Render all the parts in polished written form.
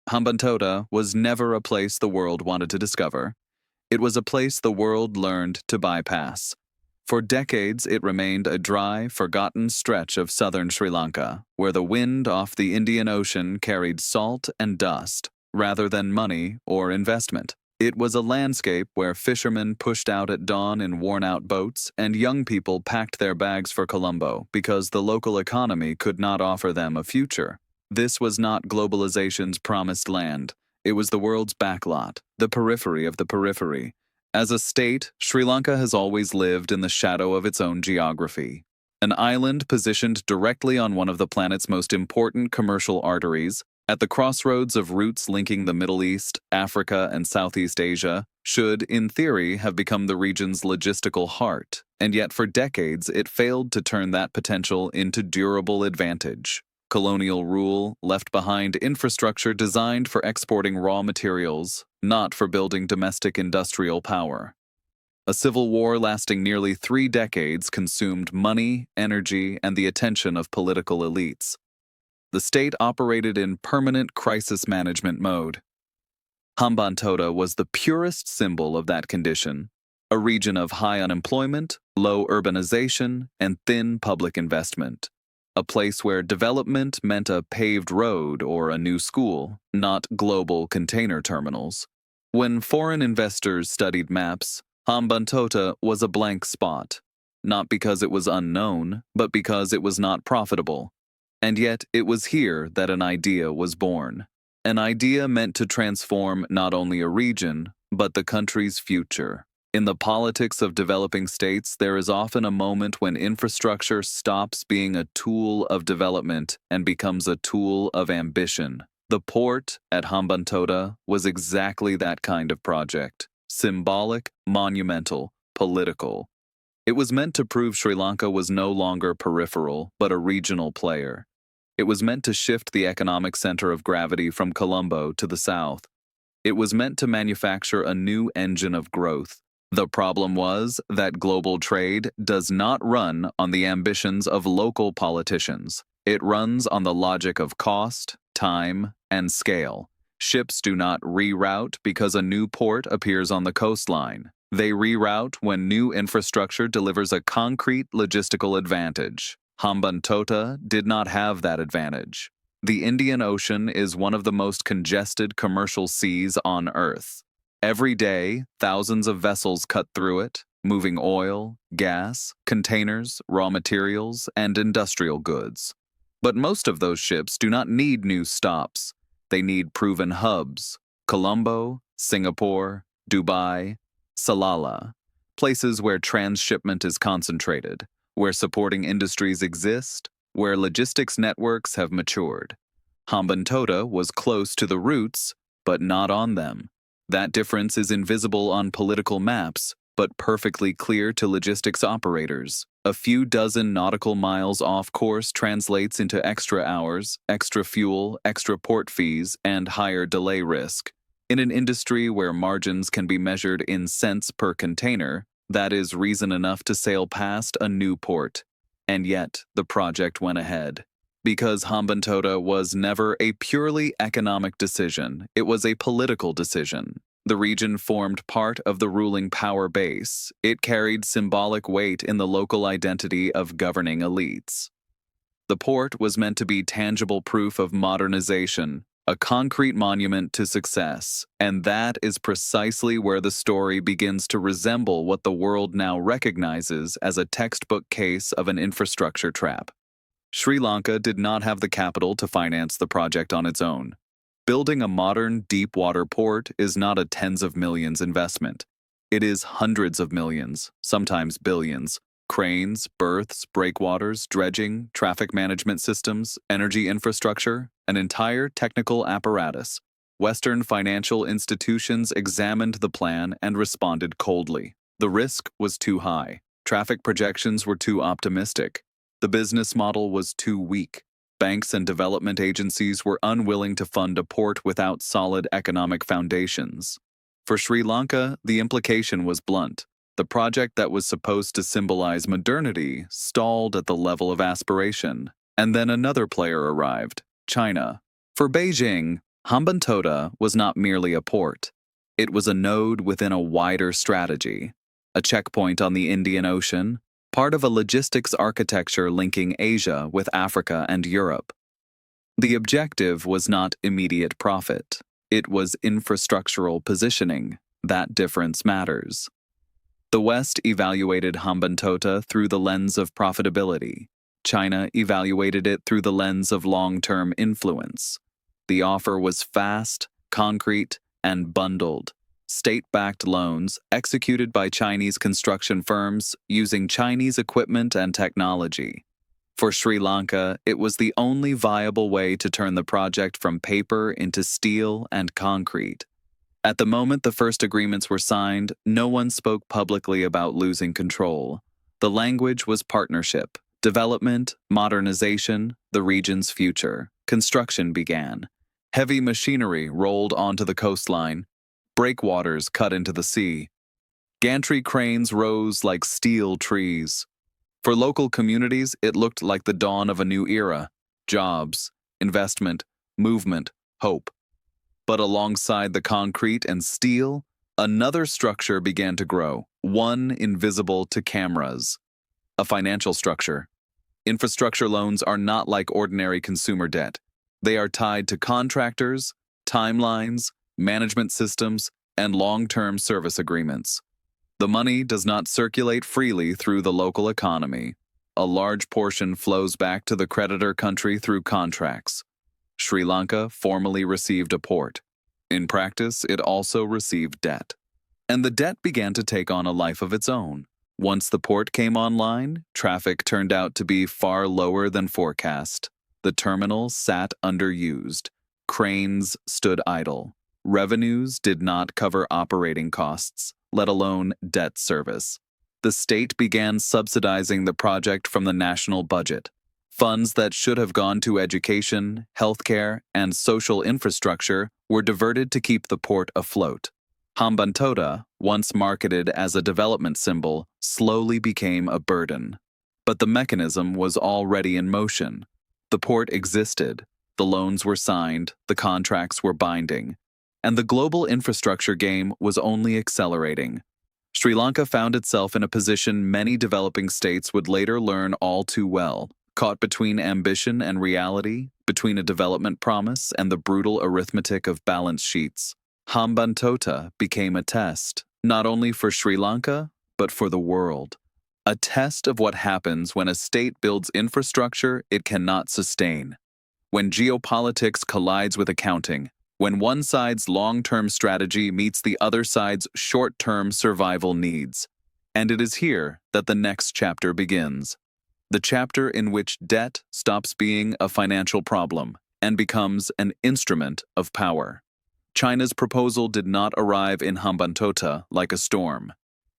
Hambantota was never a place the world wanted to discover. It was a place the world learned to bypass. For decades, it remained a dry, forgotten stretch of southern Sri Lanka, where the wind off the Indian Ocean carried salt and dust, rather than money or investment. It was a landscape where fishermen pushed out at dawn in worn-out boats and young people packed their bags for Colombo because the local economy could not offer them a future. This was not globalization's promised land. It was the world's backlot, the periphery of the periphery. As a state, Sri Lanka has always lived in the shadow of its own geography. An island positioned directly on one of the planet's most important commercial arteries, at the crossroads of routes linking the Middle East, Africa, and Southeast Asia, should, in theory, have become the region's logistical heart, and yet for decades it failed to turn that potential into durable advantage. Colonial rule left behind infrastructure designed for exporting raw materials, not for building domestic industrial power. A civil war lasting nearly 3 decades consumed money, energy, and the attention of political elites. The state operated in permanent crisis management mode. Hambantota was the purest symbol of that condition, a region of high unemployment, low urbanization, and thin public investment. A place where development meant a paved road or a new school, not global container terminals. When foreign investors studied maps, Hambantota was a blank spot, not because it was unknown, but because it was not profitable. And yet, it was here that an idea was born. An idea meant to transform not only a region, but the country's future. In the politics of developing states, there is often a moment when infrastructure stops being a tool of development and becomes a tool of ambition. The port at Hambantota was exactly that kind of project. Symbolic, monumental, political. It was meant to prove Sri Lanka was no longer peripheral, but a regional player. It was meant to shift the economic center of gravity from Colombo to the south. It was meant to manufacture a new engine of growth. The problem was that global trade does not run on the ambitions of local politicians. It runs on the logic of cost, time, and scale. Ships do not reroute because a new port appears on the coastline. They reroute when new infrastructure delivers a concrete logistical advantage. Hambantota did not have that advantage. The Indian Ocean is one of the most congested commercial seas on Earth. Every day, thousands of vessels cut through it, moving oil, gas, containers, raw materials, and industrial goods. But most of those ships do not need new stops. They need proven hubs: Colombo, Singapore, Dubai, Salalah, places where transshipment is concentrated, where supporting industries exist, where logistics networks have matured. Hambantota was close to the routes, but not on them. That difference is invisible on political maps, but perfectly clear to logistics operators. A few dozen nautical miles off course translates into extra hours, extra fuel, extra port fees, and higher delay risk. In an industry where margins can be measured in cents per container, that is reason enough to sail past a new port. And yet, the project went ahead. Because Hambantota was never a purely economic decision, it was a political decision. The region formed part of the ruling power base. It carried symbolic weight in the local identity of governing elites. The port was meant to be tangible proof of modernization, a concrete monument to success, and that is precisely where the story begins to resemble what the world now recognizes as a textbook case of an infrastructure trap. Sri Lanka did not have the capital to finance the project on its own. Building a modern, deep-water port is not a tens of millions investment. It is hundreds of millions, sometimes billions. Cranes, berths, breakwaters, dredging, traffic management systems, energy infrastructure, an entire technical apparatus. Western financial institutions examined the plan and responded coldly. The risk was too high. Traffic projections were too optimistic. The business model was too weak. Banks and development agencies were unwilling to fund a port without solid economic foundations. For Sri Lanka, the implication was blunt. The project that was supposed to symbolize modernity stalled at the level of aspiration. And then another player arrived, China. For Beijing, Hambantota was not merely a port. It was a node within a wider strategy, a checkpoint on the Indian Ocean, part of a logistics architecture linking Asia with Africa and Europe. The objective was not immediate profit. It was infrastructural positioning. That difference matters. The West evaluated Hambantota through the lens of profitability. China evaluated it through the lens of long-term influence. The offer was fast, concrete, and bundled. State-backed loans executed by Chinese construction firms using Chinese equipment and technology. For Sri Lanka, it was the only viable way to turn the project from paper into steel and concrete. At the moment the first agreements were signed, no one spoke publicly about losing control. The language was partnership, development, modernization, the region's future. Construction began. Heavy machinery rolled onto the coastline. Breakwaters cut into the sea. Gantry cranes rose like steel trees. For local communities, it looked like the dawn of a new era. Jobs, investment, movement, hope. But alongside the concrete and steel, another structure began to grow, one invisible to cameras. A financial structure. Infrastructure loans are not like ordinary consumer debt. They are tied to contractors, timelines, management systems, and long-term service agreements. The money does not circulate freely through the local economy. A large portion flows back to the creditor country through contracts. Sri Lanka formally received a port. In practice, it also received debt. And the debt began to take on a life of its own. Once the port came online, traffic turned out to be far lower than forecast. The terminal sat underused. Cranes stood idle. Revenues did not cover operating costs, let alone debt service. The state began subsidizing the project from the national budget. Funds that should have gone to education, healthcare, and social infrastructure were diverted to keep the port afloat. Hambantota, once marketed as a development symbol, slowly became a burden. But the mechanism was already in motion. The port existed, the loans were signed, the contracts were binding, and the global infrastructure game was only accelerating. Sri Lanka found itself in a position many developing states would later learn all too well. Caught between ambition and reality, between a development promise and the brutal arithmetic of balance sheets, Hambantota became a test, not only for Sri Lanka, but for the world. A test of what happens when a state builds infrastructure it cannot sustain. When geopolitics collides with accounting, when one side's long-term strategy meets the other side's short-term survival needs. And it is here that the next chapter begins. The chapter in which debt stops being a financial problem and becomes an instrument of power. China's proposal did not arrive in Hambantota like a storm.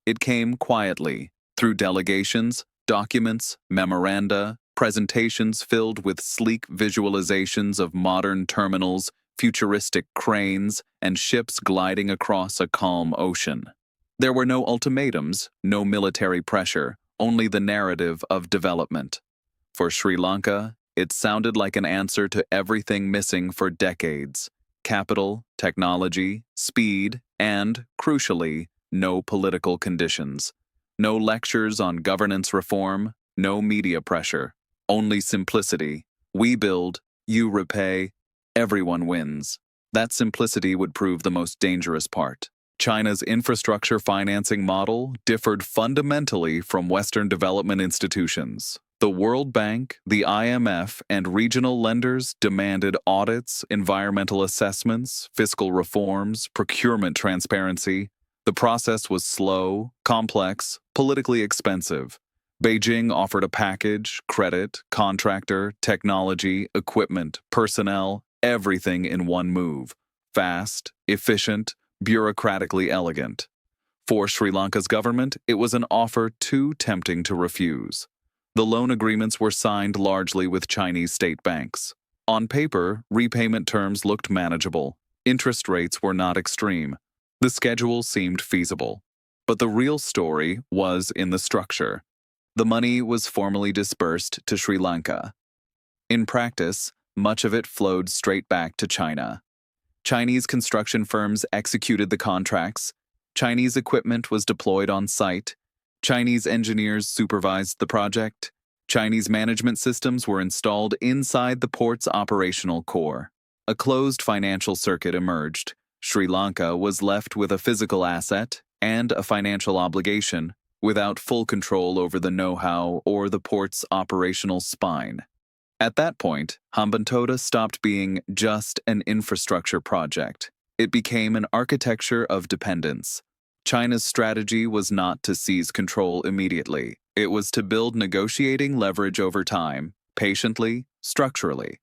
It came quietly, through delegations, documents, memoranda, presentations filled with sleek visualizations of modern terminals, futuristic cranes, and ships gliding across a calm ocean. There were no ultimatums, no military pressure, only the narrative of development. For Sri Lanka, it sounded like an answer to everything missing for decades: capital, technology, speed, and, crucially, no political conditions. No lectures on governance reform, no media pressure, only simplicity. We build, you repay, everyone wins. That simplicity would prove the most dangerous part. China's infrastructure financing model differed fundamentally from Western development institutions. The World Bank, the IMF, and regional lenders demanded audits, environmental assessments, fiscal reforms, procurement transparency. The process was slow, complex, politically expensive. Beijing offered a package: credit, contractor, technology, equipment, personnel, everything in one move. Fast, efficient, bureaucratically elegant. For Sri Lanka's government, it was an offer too tempting to refuse. The loan agreements were signed largely with Chinese state banks. On paper, repayment terms looked manageable. Interest rates were not extreme. The schedule seemed feasible. But the real story was in the structure. The money was formally dispersed to Sri Lanka. In practice, much of it flowed straight back to China. Chinese construction firms executed the contracts. Chinese equipment was deployed on site. Chinese engineers supervised the project. Chinese management systems were installed inside the port's operational core. A closed financial circuit emerged. Sri Lanka was left with a physical asset and a financial obligation, without full control over the know-how or the port's operational spine. At that point, Hambantota stopped being just an infrastructure project. It became an architecture of dependence. China's strategy was not to seize control immediately. It was to build negotiating leverage over time, patiently, structurally.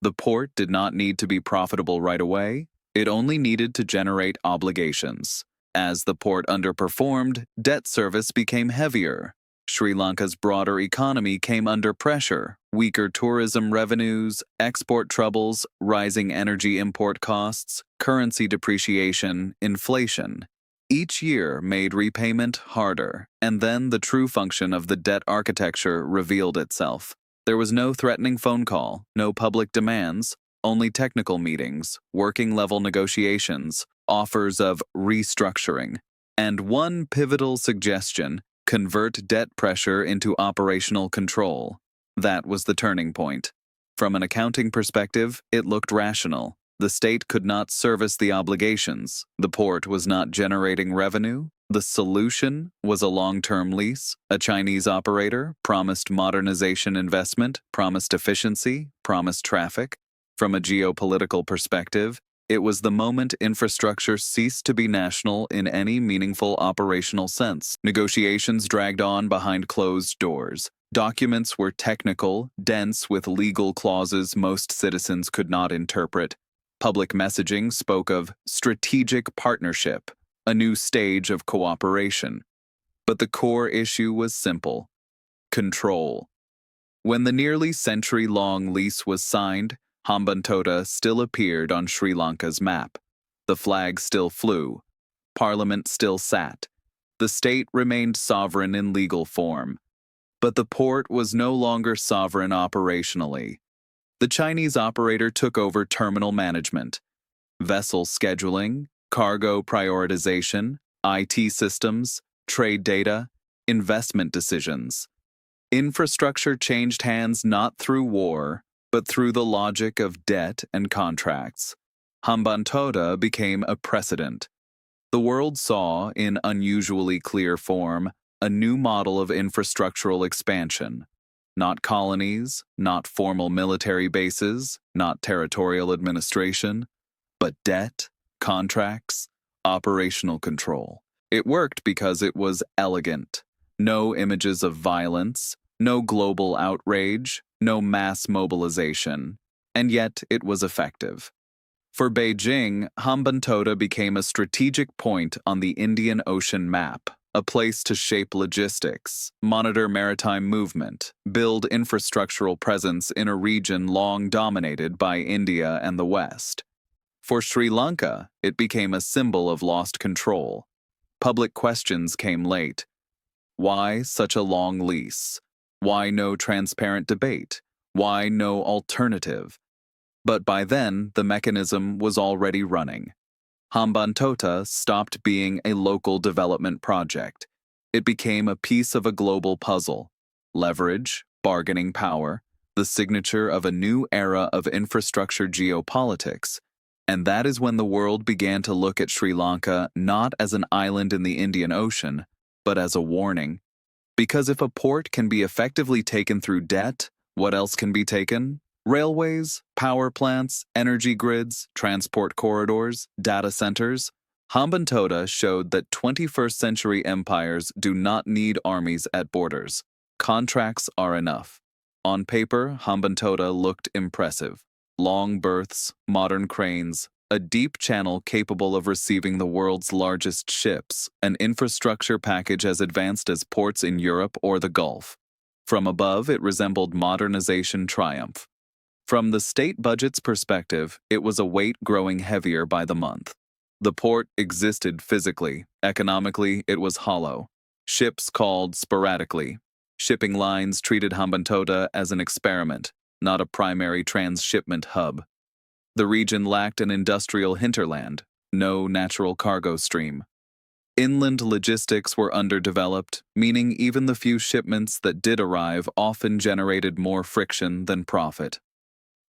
The port did not need to be profitable right away. It only needed to generate obligations. As the port underperformed, debt service became heavier. Sri Lanka's broader economy came under pressure. Weaker tourism revenues, export troubles, rising energy import costs, currency depreciation, inflation. Each year made repayment harder, and then the true function of the debt architecture revealed itself. There was no threatening phone call, no public demands, only technical meetings, working-level negotiations, offers of restructuring, and one pivotal suggestion: convert debt pressure into operational control. That was the turning point. From an accounting perspective, it looked rational. The state could not service the obligations. The port was not generating revenue. The solution was a long-term lease. A Chinese operator promised modernization investment, promised efficiency, promised traffic. From a geopolitical perspective, it was the moment infrastructure ceased to be national in any meaningful operational sense. Negotiations dragged on behind closed doors. Documents were technical, dense with legal clauses most citizens could not interpret. Public messaging spoke of strategic partnership, a new stage of cooperation. But the core issue was simple: control. When the nearly century-long lease was signed, Hambantota still appeared on Sri Lanka's map. The flag still flew. Parliament still sat. The state remained sovereign in legal form. But the port was no longer sovereign operationally. The Chinese operator took over terminal management, vessel scheduling, cargo prioritization, IT systems, trade data, investment decisions. Infrastructure changed hands not through war, but through the logic of debt and contracts. Hambantota became a precedent. The world saw, in unusually clear form, a new model of infrastructural expansion. Not colonies, not formal military bases, not territorial administration, but debt, contracts, operational control. It worked because it was elegant. No images of violence, no global outrage, no mass mobilization, and yet it was effective. For Beijing, Hambantota became a strategic point on the Indian Ocean map, a place to shape logistics, monitor maritime movement, build infrastructural presence in a region long dominated by India and the West. For Sri Lanka, it became a symbol of lost control. Public questions came late. Why such a long lease? Why no transparent debate? Why no alternative? But by then, the mechanism was already running. Hambantota stopped being a local development project. It became a piece of a global puzzle. Leverage, bargaining power, the signature of a new era of infrastructure geopolitics. And that is when the world began to look at Sri Lanka not as an island in the Indian Ocean, but as a warning. Because if a port can be effectively taken through debt, what else can be taken? Railways, power plants, energy grids, transport corridors, data centers. Hambantota showed that 21st century empires do not need armies at borders. Contracts are enough. On paper, Hambantota looked impressive. Long berths, modern cranes, a deep channel capable of receiving the world's largest ships, an infrastructure package as advanced as ports in Europe or the Gulf. From above, it resembled modernization triumph. From the state budget's perspective, it was a weight growing heavier by the month. The port existed physically. Economically, it was hollow. Ships called sporadically. Shipping lines treated Hambantota as an experiment, not a primary transshipment hub. The region lacked an industrial hinterland, no natural cargo stream. Inland logistics were underdeveloped, meaning even the few shipments that did arrive often generated more friction than profit.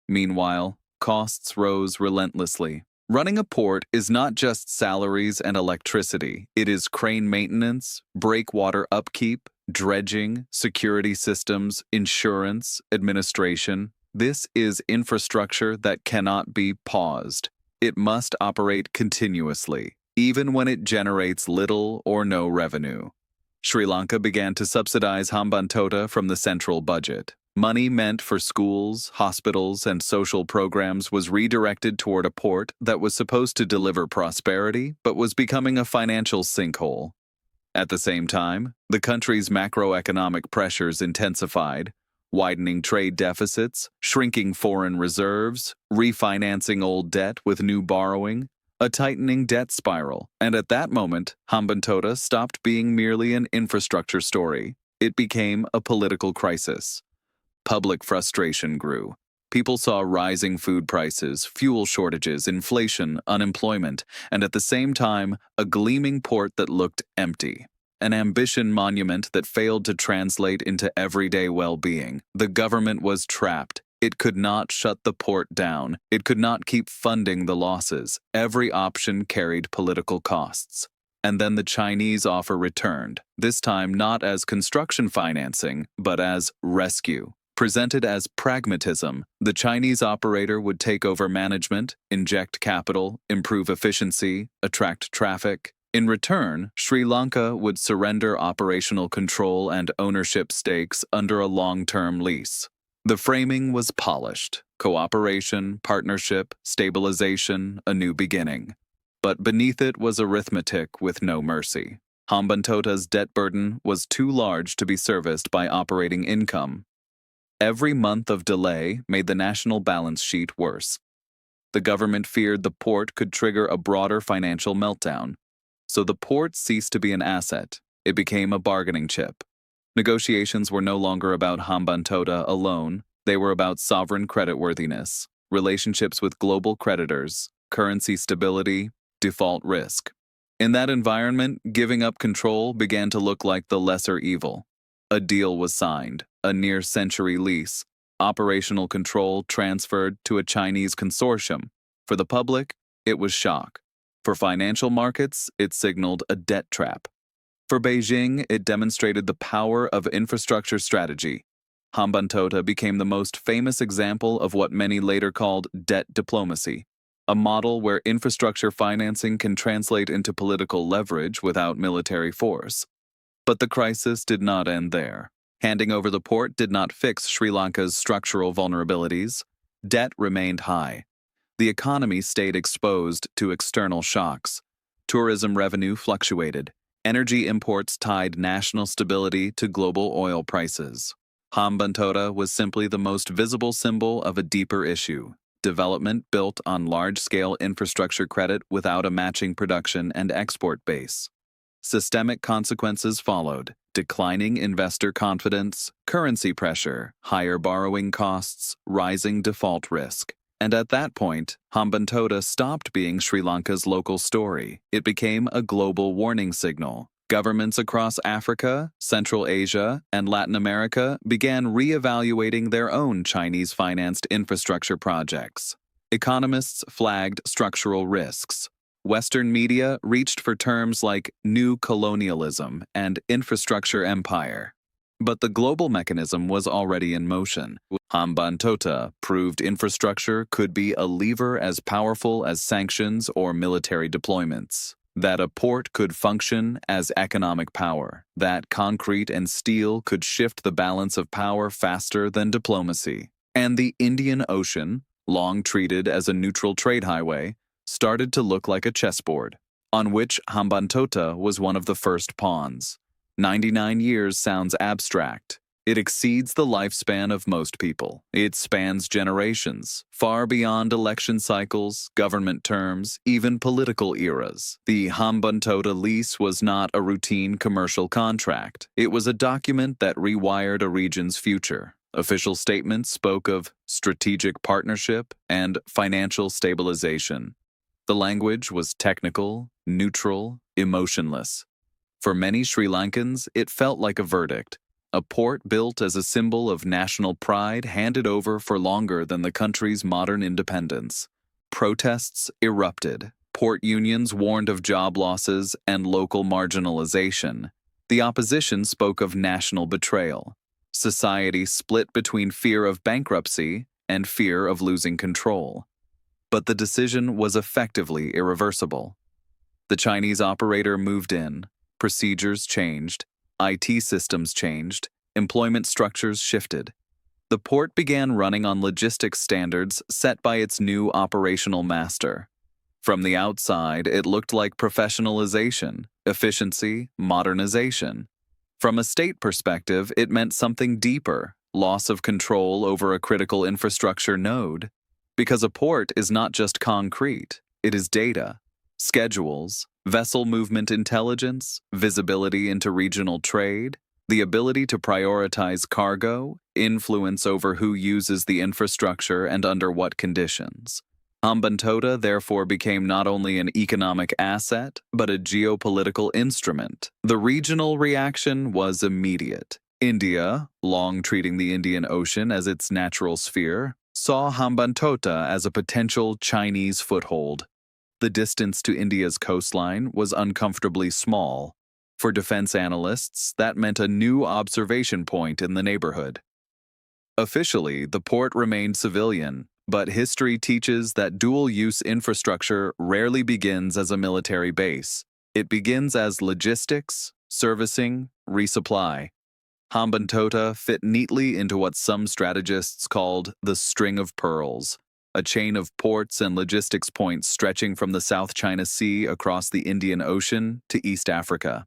Meanwhile, costs rose relentlessly. Running a port is not just salaries and electricity. It is crane maintenance, breakwater upkeep, dredging, security systems, insurance, administration. This is infrastructure that cannot be paused. It must operate continuously, even when it generates little or no revenue. Sri Lanka began to subsidize Hambantota from the central budget. Money meant for schools, hospitals, and social programs was redirected toward a port that was supposed to deliver prosperity but was becoming a financial sinkhole. At the same time, the country's macroeconomic pressures intensified, widening trade deficits, shrinking foreign reserves, refinancing old debt with new borrowing, a tightening debt spiral, and at that moment, Hambantota stopped being merely an infrastructure story. It became a political crisis. Public frustration grew. People saw rising food prices, fuel shortages, inflation, unemployment, and at the same time, a gleaming port that looked empty. An ambition monument that failed to translate into everyday well-being. The government was trapped. It could not shut the port down. It could not keep funding the losses. Every option carried political costs. And then the Chinese offer returned, this time not as construction financing, but as rescue. Presented as pragmatism, the Chinese operator would take over management, inject capital, improve efficiency, attract traffic. In return, Sri Lanka would surrender operational control and ownership stakes under a long-term lease. The framing was polished: cooperation, partnership, stabilization, a new beginning. But beneath it was arithmetic with no mercy. Hambantota's debt burden was too large to be serviced by operating income. Every month of delay made the national balance sheet worse. The government feared the port could trigger a broader financial meltdown. So the port ceased to be an asset. It became a bargaining chip. Negotiations were no longer about Hambantota alone. They were about sovereign creditworthiness, relationships with global creditors, currency stability, default risk. In that environment, giving up control began to look like the lesser evil. A deal was signed, a near-century lease. Operational control transferred to a Chinese consortium. For the public, it was shock. For financial markets, it signaled a debt trap. For Beijing, it demonstrated the power of infrastructure strategy. Hambantota became the most famous example of what many later called debt diplomacy, a model where infrastructure financing can translate into political leverage without military force. But the crisis did not end there. Handing over the port did not fix Sri Lanka's structural vulnerabilities. Debt remained high. The economy stayed exposed to external shocks. Tourism revenue fluctuated. Energy imports tied national stability to global oil prices. Hambantota was simply the most visible symbol of a deeper issue: development built on large-scale infrastructure credit without a matching production and export base. Systemic consequences followed: declining investor confidence, currency pressure, higher borrowing costs, rising default risk. And at that point, Hambantota stopped being Sri Lanka's local story. It became a global warning signal. Governments across Africa, Central Asia, and Latin America began reevaluating their own Chinese-financed infrastructure projects. Economists flagged structural risks. Western media reached for terms like new colonialism and infrastructure empire. But the global mechanism was already in motion. Hambantota proved infrastructure could be a lever as powerful as sanctions or military deployments. That a port could function as economic power. That concrete and steel could shift the balance of power faster than diplomacy. And the Indian Ocean, long treated as a neutral trade highway, started to look like a chessboard, on which Hambantota was one of the first pawns. 99 years sounds abstract. It exceeds the lifespan of most people. It spans generations, far beyond election cycles, government terms, even political eras. The Hambantota lease was not a routine commercial contract. It was a document that rewired a region's future. Official statements spoke of strategic partnership and financial stabilization. The language was technical, neutral, emotionless. For many Sri Lankans, it felt like a verdict, a port built as a symbol of national pride handed over for longer than the country's modern independence. Protests erupted. Port unions warned of job losses and local marginalization. The opposition spoke of national betrayal. Society split between fear of bankruptcy and fear of losing control. But the decision was effectively irreversible. The Chinese operator moved in, procedures changed, IT systems changed, employment structures shifted. The port began running on logistics standards set by its new operational master. From the outside, it looked like professionalization, efficiency, modernization. From a state perspective, it meant something deeper, loss of control over a critical infrastructure node. Because a port is not just concrete, it is data, schedules, vessel movement intelligence, visibility into regional trade, the ability to prioritize cargo, influence over who uses the infrastructure and under what conditions. Hambantota therefore became not only an economic asset, but a geopolitical instrument. The regional reaction was immediate. India, long treating the Indian Ocean as its natural sphere, saw Hambantota as a potential Chinese foothold. The distance to India's coastline was uncomfortably small. For defense analysts, that meant a new observation point in the neighborhood. Officially, the port remained civilian, but history teaches that dual-use infrastructure rarely begins as a military base. It begins as logistics, servicing, resupply. Hambantota fit neatly into what some strategists called the string of pearls, a chain of ports and logistics points stretching from the South China Sea across the Indian Ocean to East Africa.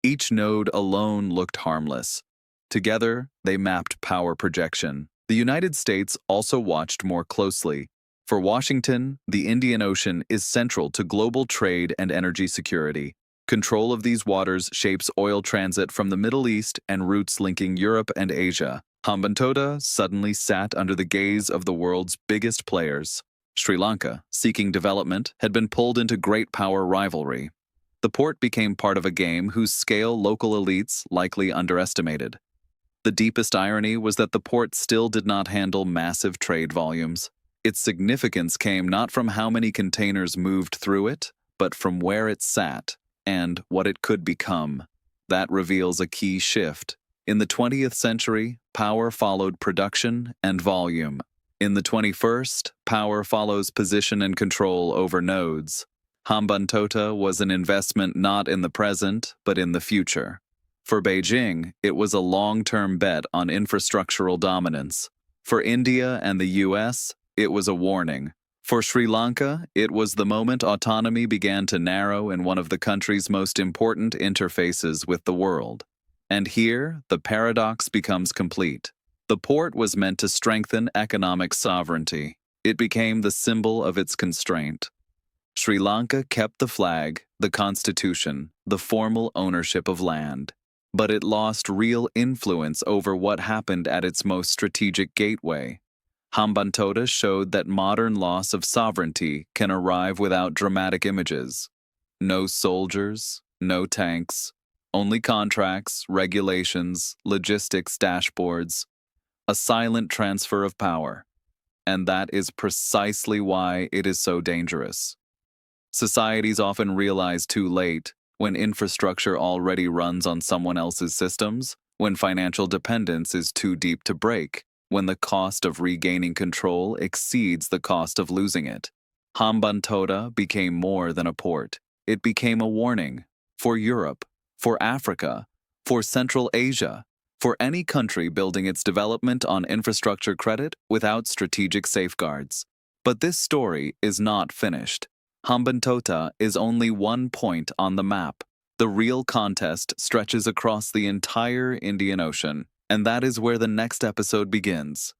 Each node alone looked harmless. Together, they mapped power projection. The United States also watched more closely. For Washington, the Indian Ocean is central to global trade and energy security. Control of these waters shapes oil transit from the Middle East and routes linking Europe and Asia. Hambantota suddenly sat under the gaze of the world's biggest players. Sri Lanka, seeking development, had been pulled into great power rivalry. The port became part of a game whose scale local elites likely underestimated. The deepest irony was that the port still did not handle massive trade volumes. Its significance came not from how many containers moved through it, but from where it sat and what it could become. That reveals a key shift. In the 20th century, power followed production and volume. In the 21st, power follows position and control over nodes. Hambantota was an investment not in the present, but in the future. For Beijing, it was a long-term bet on infrastructural dominance. For India and the US, it was a warning. For Sri Lanka, it was the moment autonomy began to narrow in one of the country's most important interfaces with the world. And here, the paradox becomes complete. The port was meant to strengthen economic sovereignty. It became the symbol of its constraint. Sri Lanka kept the flag, the constitution, the formal ownership of land. But it lost real influence over what happened at its most strategic gateway. Hambantota showed that modern loss of sovereignty can arrive without dramatic images. No soldiers, no tanks, only contracts, regulations, logistics dashboards, a silent transfer of power. And that is precisely why it is so dangerous. Societies often realize too late, when infrastructure already runs on someone else's systems, when financial dependence is too deep to break, when the cost of regaining control exceeds the cost of losing it. Hambantota became more than a port. It became a warning for Europe, for Africa, for Central Asia, for any country building its development on infrastructure credit without strategic safeguards. But this story is not finished. Hambantota is only one point on the map. The real contest stretches across the entire Indian Ocean, and that is where the next episode begins.